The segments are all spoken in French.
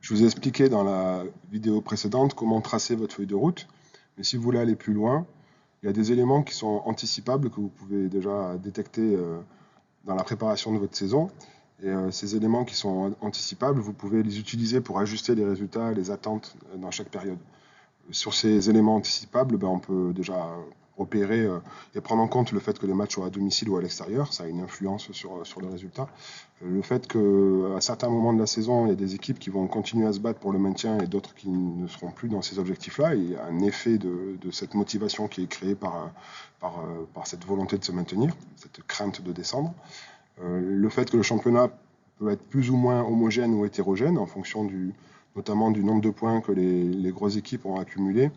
Je vous ai expliqué dans la vidéo précédente comment tracer votre feuille de route. Mais si vous voulez aller plus loin, il y a des éléments qui sont anticipables que vous pouvez déjà détecter dans la préparation de votre saison. Et ces éléments qui sont anticipables, vous pouvez les utiliser pour ajuster les résultats, les attentes dans chaque période. Sur ces éléments anticipables, on peut déjà repérer et prendre en compte le fait que les matchs soient à domicile ou à l'extérieur, ça a une influence sur le résultat. Le fait qu'à certains moments de la saison, il y a des équipes qui vont continuer à se battre pour le maintien et d'autres qui ne seront plus dans ces objectifs-là. Il y a un effet de cette motivation qui est créée par cette volonté de se maintenir, cette crainte de descendre. Le fait que le championnat peut être plus ou moins homogène ou hétérogène en fonction notamment du nombre de points que les grosses équipes ont accumulés.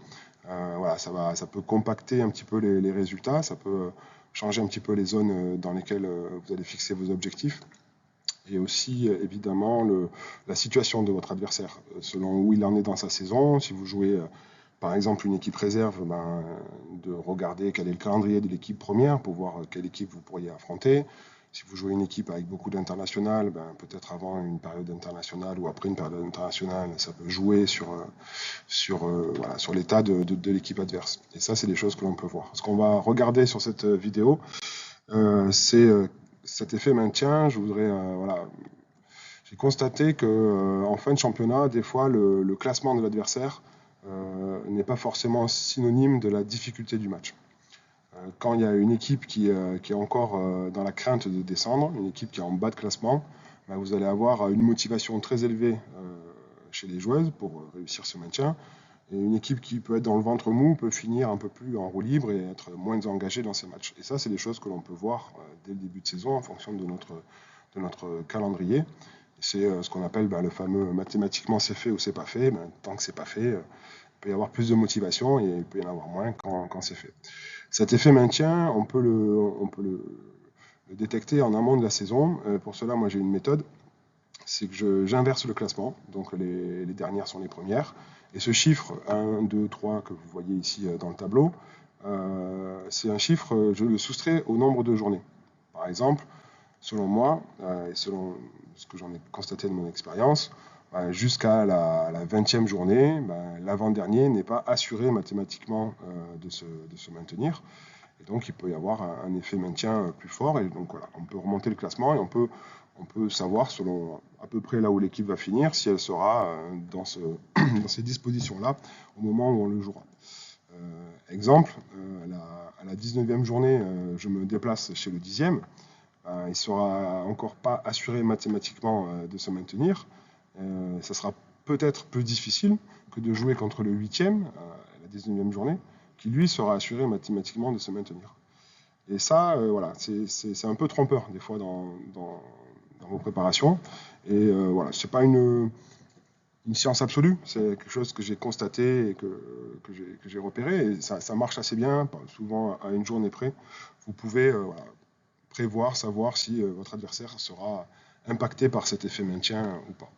Voilà, ça peut compacter un petit peu les résultats, ça peut changer un petit peu les zones dans lesquelles vous allez fixer vos objectifs. Et aussi, évidemment, la situation de votre adversaire, selon où il en est dans sa saison. Si vous jouez, par exemple, une équipe réserve, de regarder quel est le calendrier de l'équipe première pour voir quelle équipe vous pourriez affronter. Si vous jouez une équipe avec beaucoup d'internationales, peut-être avant une période internationale ou après une période internationale, ça peut jouer sur l'état de l'équipe adverse. Et ça, c'est des choses que l'on peut voir. Ce qu'on va regarder sur cette vidéo, c'est cet effet maintien. J'ai constaté que en fin de championnat, des fois, le classement de l'adversaire n'est pas forcément synonyme de la difficulté du match. Quand il y a une équipe qui est encore dans la crainte de descendre, une équipe qui est en bas de classement, vous allez avoir une motivation très élevée chez les joueuses pour réussir ce maintien. Et une équipe qui peut être dans le ventre mou peut finir un peu plus en roue libre et être moins engagée dans ses matchs. Et ça, c'est des choses que l'on peut voir dès le début de saison en fonction de notre calendrier. C'est ce qu'on appelle le fameux mathématiquement c'est fait ou c'est pas fait. Tant que c'est pas fait, il peut y avoir plus de motivation et il peut y en avoir moins quand c'est fait. Cet effet maintien, on peut le détecter en amont de la saison. Pour cela, moi j'ai une méthode, c'est que j'inverse le classement. Donc les dernières sont les premières. Et ce chiffre 1, 2, 3 que vous voyez ici dans le tableau, c'est un chiffre, je le soustrais au nombre de journées. Par exemple, selon moi, et selon ce que j'en ai constaté de mon expérience, jusqu'à la 20e journée, l'avant-dernier n'est pas assuré mathématiquement de se maintenir. Et donc, il peut y avoir un effet maintien plus fort. Et donc, voilà, on peut remonter le classement et on peut savoir, selon à peu près là où l'équipe va finir, si elle sera dans ces dispositions-là au moment où on le jouera. Exemple, à la 19e journée, je me déplace chez le 10e. Il ne sera encore pas assuré mathématiquement de se maintenir. Ça sera peut-être plus difficile que de jouer contre le 8e, à la 19e journée, qui lui sera assuré mathématiquement de se maintenir. Et ça, voilà, c'est un peu trompeur des fois dans vos préparations. Et voilà, c'est pas une science absolue, c'est quelque chose que j'ai constaté et que j'ai repéré. Et ça marche assez bien, souvent à une journée près. Vous pouvez prévoir, savoir si votre adversaire sera impacté par cet effet maintien ou pas.